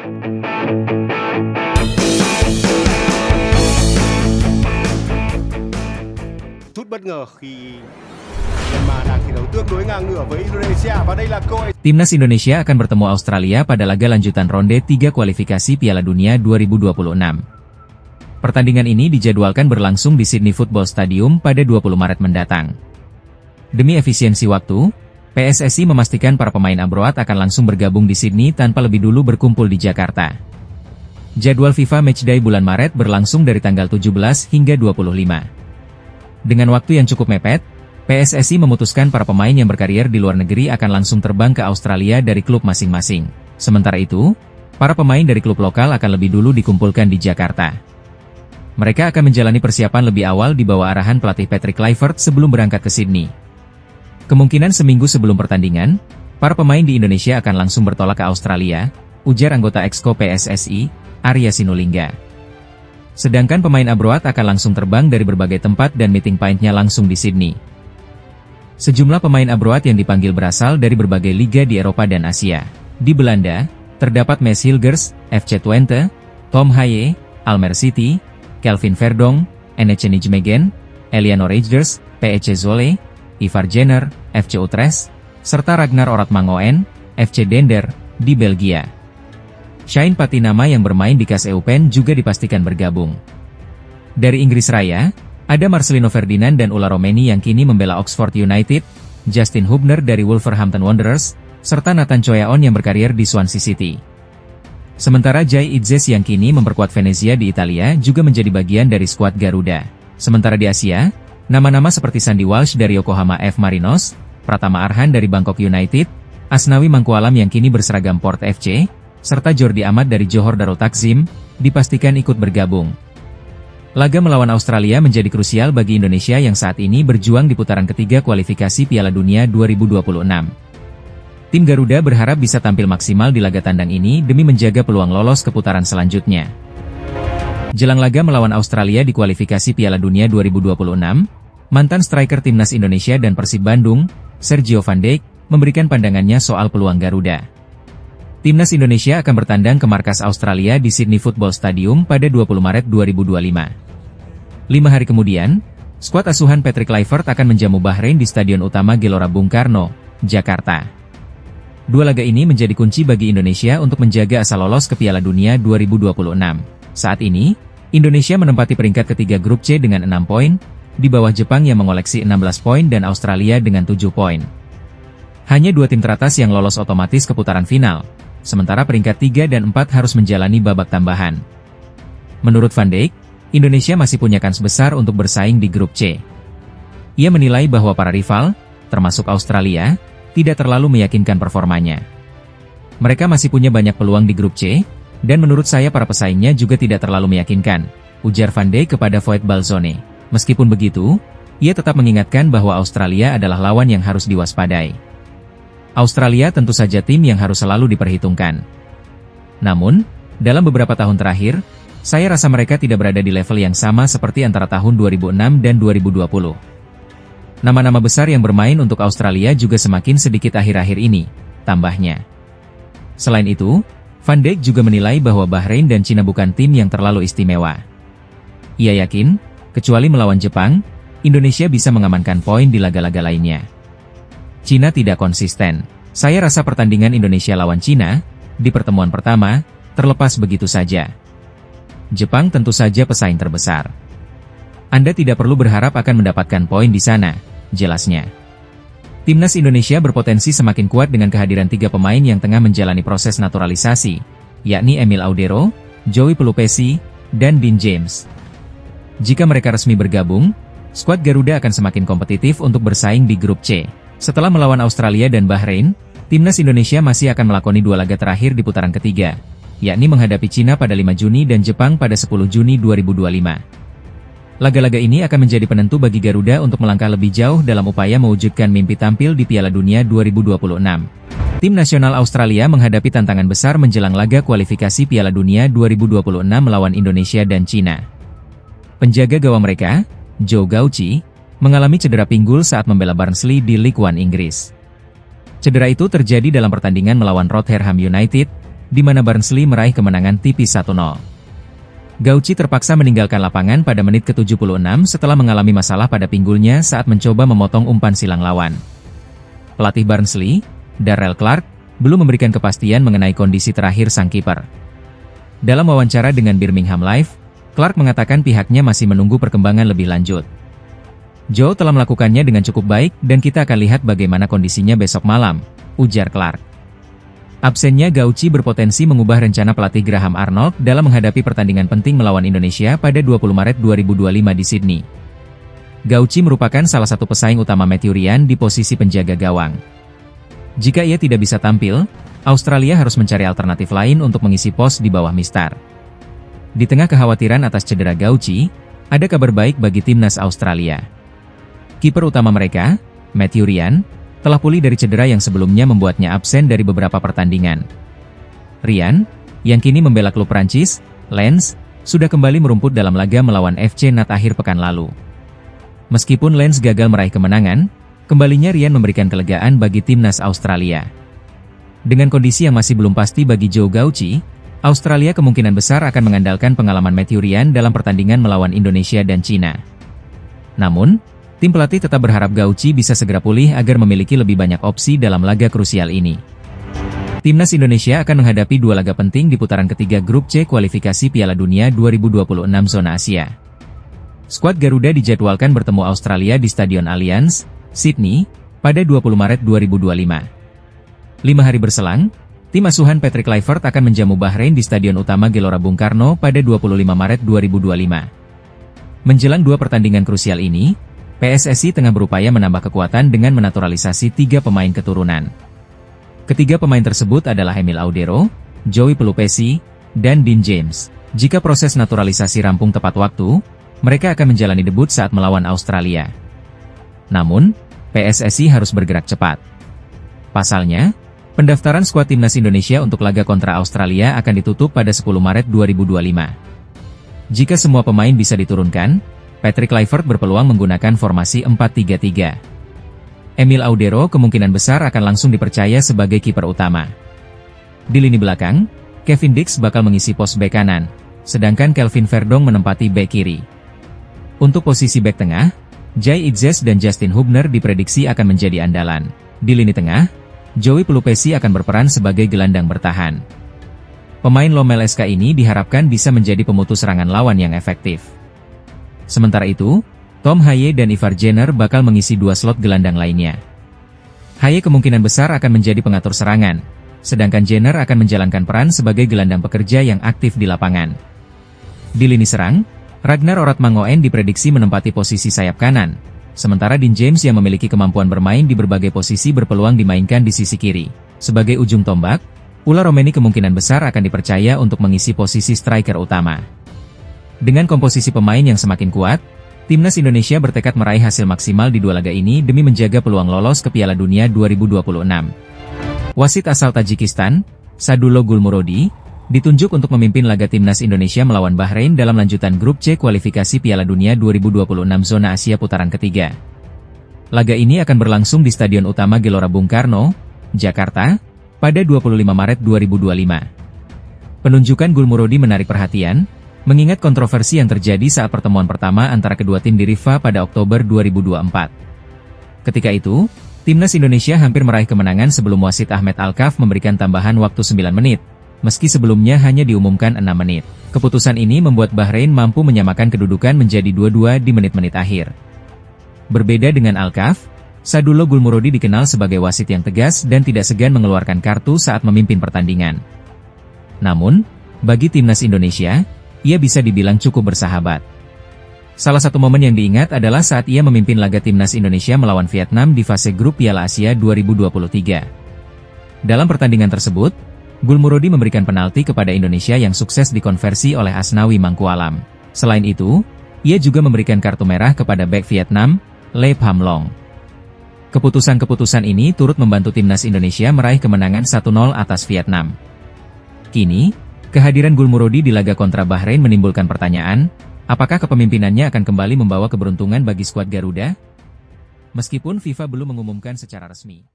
Chút bất ngờ khi Myanmar đang thi đấu tương đối ngang ngửa với Indonesia và đây là cơ hội. Timnas Indonesia akan bertemu Australia pada laga lanjutan ronde 3 kualifikasi Piala Dunia 2026. Pertandingan ini dijadwalkan berlangsung di Sydney Football Stadium pada 20 Maret mendatang. Demi efisiensi waktu, PSSI memastikan para pemain Abroad akan langsung bergabung di Sydney tanpa lebih dulu berkumpul di Jakarta. Jadwal FIFA Matchday bulan Maret berlangsung dari tanggal 17 hingga 25. Dengan waktu yang cukup mepet, PSSI memutuskan para pemain yang berkarier di luar negeri akan langsung terbang ke Australia dari klub masing-masing. Sementara itu, para pemain dari klub lokal akan lebih dulu dikumpulkan di Jakarta. Mereka akan menjalani persiapan lebih awal di bawah arahan pelatih Patrick Kluivert sebelum berangkat ke Sydney. Kemungkinan seminggu sebelum pertandingan, para pemain di Indonesia akan langsung bertolak ke Australia, ujar anggota Exco PSSI, Arya Sinulinga. Sedangkan pemain Abroad akan langsung terbang dari berbagai tempat dan meeting point-nya langsung di Sydney. Sejumlah pemain Abroad yang dipanggil berasal dari berbagai liga di Eropa dan Asia. Di Belanda, terdapat Mads Hilgers, FC Twente, Tom Haye, Almere City, Kelvin Verdonk, NEC Nijmegen, Eliano Reigers, PEC Zwolle, Ivar Jenner, FC Utrecht, serta Ragnar Oratmangoen, FC Dender, di Belgia. Shane Patinama yang bermain di KAS Eupen juga dipastikan bergabung. Dari Inggris Raya, ada Marcelino Ferdinand dan Ula Romeni yang kini membela Oxford United, Justin Hubner dari Wolverhampton Wanderers, serta Nathan Choyaon yang berkarier di Swansea City. Sementara Jai Idzes yang kini memperkuat Venezia di Italia juga menjadi bagian dari skuad Garuda. Sementara di Asia, nama-nama seperti Sandy Walsh dari Yokohama F. Marinos, Pratama Arhan dari Bangkok United, Asnawi Mangkualam yang kini berseragam Port FC, serta Jordi Amat dari Johor Darul Takzim, dipastikan ikut bergabung. Laga melawan Australia menjadi krusial bagi Indonesia yang saat ini berjuang di putaran ketiga kualifikasi Piala Dunia 2026. Tim Garuda berharap bisa tampil maksimal di laga tandang ini demi menjaga peluang lolos ke putaran selanjutnya. Jelang laga melawan Australia di kualifikasi Piala Dunia 2026, mantan striker Timnas Indonesia dan Persib Bandung, Sergio Van Dijk, memberikan pandangannya soal peluang Garuda. Timnas Indonesia akan bertandang ke markas Australia di Sydney Football Stadium pada 20 Maret 2025. 5 hari kemudian, skuad asuhan Patrick Kluivert akan menjamu Bahrain di Stadion Utama Gelora Bung Karno, Jakarta. Dua laga ini menjadi kunci bagi Indonesia untuk menjaga asa lolos ke Piala Dunia 2026. Saat ini, Indonesia menempati peringkat ketiga grup C dengan 6 poin, di bawah Jepang yang mengoleksi 16 poin dan Australia dengan 7 poin. Hanya 2 tim teratas yang lolos otomatis ke putaran final, sementara peringkat 3 dan 4 harus menjalani babak tambahan. Menurut Van Dijk, Indonesia masih punya kans besar untuk bersaing di grup C. Ia menilai bahwa para rival, termasuk Australia, tidak terlalu meyakinkan performanya. Mereka masih punya banyak peluang di grup C, dan menurut saya para pesaingnya juga tidak terlalu meyakinkan, ujar Van Dijk kepada Voet Balzone. Meskipun begitu, ia tetap mengingatkan bahwa Australia adalah lawan yang harus diwaspadai. Australia tentu saja tim yang harus selalu diperhitungkan. Namun, dalam beberapa tahun terakhir, saya rasa mereka tidak berada di level yang sama seperti antara tahun 2006 dan 2020. Nama-nama besar yang bermain untuk Australia juga semakin sedikit akhir-akhir ini, tambahnya. Selain itu, Van Dijk juga menilai bahwa Bahrain dan Cina bukan tim yang terlalu istimewa. Ia yakin, kecuali melawan Jepang, Indonesia bisa mengamankan poin di laga-laga lainnya. Cina tidak konsisten. Saya rasa pertandingan Indonesia lawan Cina, di pertemuan pertama, terlepas begitu saja. Jepang tentu saja pesaing terbesar. Anda tidak perlu berharap akan mendapatkan poin di sana, jelasnya. Timnas Indonesia berpotensi semakin kuat dengan kehadiran 3 pemain yang tengah menjalani proses naturalisasi, yakni Emil Audero, Joey Pelupesi, dan Dean James. Jika mereka resmi bergabung, skuad Garuda akan semakin kompetitif untuk bersaing di grup C. Setelah melawan Australia dan Bahrain, Timnas Indonesia masih akan melakoni 2 laga terakhir di putaran ketiga, yakni menghadapi Cina pada 5 Juni dan Jepang pada 10 Juni 2025. Laga-laga ini akan menjadi penentu bagi Garuda untuk melangkah lebih jauh dalam upaya mewujudkan mimpi tampil di Piala Dunia 2026. Tim nasional Australia menghadapi tantangan besar menjelang laga kualifikasi Piala Dunia 2026 melawan Indonesia dan Cina. Penjaga gawang mereka, Joe Gauci, mengalami cedera pinggul saat membela Barnsley di League One Inggris. Cedera itu terjadi dalam pertandingan melawan Rotherham United, di mana Barnsley meraih kemenangan tipis 1-0. Gauci terpaksa meninggalkan lapangan pada menit ke-76 setelah mengalami masalah pada pinggulnya saat mencoba memotong umpan silang lawan. Pelatih Barnsley, Darrell Clarke, belum memberikan kepastian mengenai kondisi terakhir sang kiper. Dalam wawancara dengan Birmingham Live, Clarke mengatakan pihaknya masih menunggu perkembangan lebih lanjut. Joe telah melakukannya dengan cukup baik dan kita akan lihat bagaimana kondisinya besok malam, ujar Clarke. Absennya Gauci berpotensi mengubah rencana pelatih Graham Arnold dalam menghadapi pertandingan penting melawan Indonesia pada 20 Maret 2025 di Sydney. Gauci merupakan salah satu pesaing utama Matthew Ryan di posisi penjaga gawang. Jika ia tidak bisa tampil, Australia harus mencari alternatif lain untuk mengisi pos di bawah Mistar. Di tengah kekhawatiran atas cedera Gauci, ada kabar baik bagi timnas Australia. Kiper utama mereka, Matthew Ryan, telah pulih dari cedera yang sebelumnya membuatnya absen dari beberapa pertandingan. Ryan, yang kini membela klub Prancis, Lens, sudah kembali merumput dalam laga melawan FC Nantes akhir pekan lalu. Meskipun Lens gagal meraih kemenangan, kembalinya Ryan memberikan kelegaan bagi timnas Australia. Dengan kondisi yang masih belum pasti bagi Joe Gauci, Australia kemungkinan besar akan mengandalkan pengalaman Matthew Ryan dalam pertandingan melawan Indonesia dan Cina. Namun, tim pelatih tetap berharap Gauci bisa segera pulih agar memiliki lebih banyak opsi dalam laga krusial ini. Timnas Indonesia akan menghadapi dua laga penting di putaran ketiga Grup C kualifikasi Piala Dunia 2026 zona Asia. Skuad Garuda dijadwalkan bertemu Australia di Stadion Allianz, Sydney, pada 20 Maret 2025. 5 hari berselang, tim asuhan Patrick Kluivert akan menjamu Bahrain di Stadion Utama Gelora Bung Karno pada 25 Maret 2025. Menjelang dua pertandingan krusial ini, PSSI tengah berupaya menambah kekuatan dengan menaturalisasi 3 pemain keturunan. Ketiga pemain tersebut adalah Emil Audero, Joey Pelupesi, dan Dean James. Jika proses naturalisasi rampung tepat waktu, mereka akan menjalani debut saat melawan Australia. Namun, PSSI harus bergerak cepat. Pasalnya, pendaftaran skuad timnas Indonesia untuk laga kontra Australia akan ditutup pada 10 Maret 2025. Jika semua pemain bisa diturunkan, Patrick Kluivert berpeluang menggunakan formasi 4-3-3. Emil Audero kemungkinan besar akan langsung dipercaya sebagai kiper utama. Di lini belakang, Kevin Dix bakal mengisi pos bek kanan, sedangkan Kelvin Verdong menempati bek kiri. Untuk posisi bek tengah, Jai Itzes dan Justin Hubner diprediksi akan menjadi andalan. Di lini tengah, Joey Pelupesi akan berperan sebagai gelandang bertahan. Pemain Lomel SK ini diharapkan bisa menjadi pemutus serangan lawan yang efektif. Sementara itu, Tom Haye dan Ivar Jenner bakal mengisi 2 slot gelandang lainnya. Haye kemungkinan besar akan menjadi pengatur serangan, sedangkan Jenner akan menjalankan peran sebagai gelandang pekerja yang aktif di lapangan. Di lini serang, Ragnar Oratmangoen diprediksi menempati posisi sayap kanan, sementara Dean James yang memiliki kemampuan bermain di berbagai posisi berpeluang dimainkan di sisi kiri. Sebagai ujung tombak, Ula Romeni kemungkinan besar akan dipercaya untuk mengisi posisi striker utama. Dengan komposisi pemain yang semakin kuat, timnas Indonesia bertekad meraih hasil maksimal di 2 laga ini demi menjaga peluang lolos ke Piala Dunia 2026. Wasit asal Tajikistan, Sadullo Gulmurodi, ditunjuk untuk memimpin laga timnas Indonesia melawan Bahrain dalam lanjutan Grup C kualifikasi Piala Dunia 2026 zona Asia putaran ketiga. Laga ini akan berlangsung di Stadion Utama Gelora Bung Karno, Jakarta, pada 25 Maret 2025. Penunjukan Gulmurodi menarik perhatian, mengingat kontroversi yang terjadi saat pertemuan pertama antara kedua tim di Rifa pada Oktober 2024. Ketika itu, timnas Indonesia hampir meraih kemenangan sebelum wasit Ahmed Alkaf memberikan tambahan waktu 9 menit, meski sebelumnya hanya diumumkan 6 menit. Keputusan ini membuat Bahrain mampu menyamakan kedudukan menjadi 2-2 di menit-menit akhir. Berbeda dengan Alkaf, Sadullo Gulmurodi dikenal sebagai wasit yang tegas dan tidak segan mengeluarkan kartu saat memimpin pertandingan. Namun, bagi timnas Indonesia, ia bisa dibilang cukup bersahabat. Salah satu momen yang diingat adalah saat ia memimpin laga timnas Indonesia melawan Vietnam di fase grup Piala Asia 2023. Dalam pertandingan tersebut, Gulmurodi memberikan penalti kepada Indonesia yang sukses dikonversi oleh Asnawi Mangkualam. Selain itu, ia juga memberikan kartu merah kepada bek Vietnam, Le Pham Long. Keputusan-keputusan ini turut membantu timnas Indonesia meraih kemenangan 1-0 atas Vietnam. Kini, kehadiran Gulmurodi di laga kontra Bahrain menimbulkan pertanyaan, apakah kepemimpinannya akan kembali membawa keberuntungan bagi skuad Garuda? Meskipun FIFA belum mengumumkan secara resmi.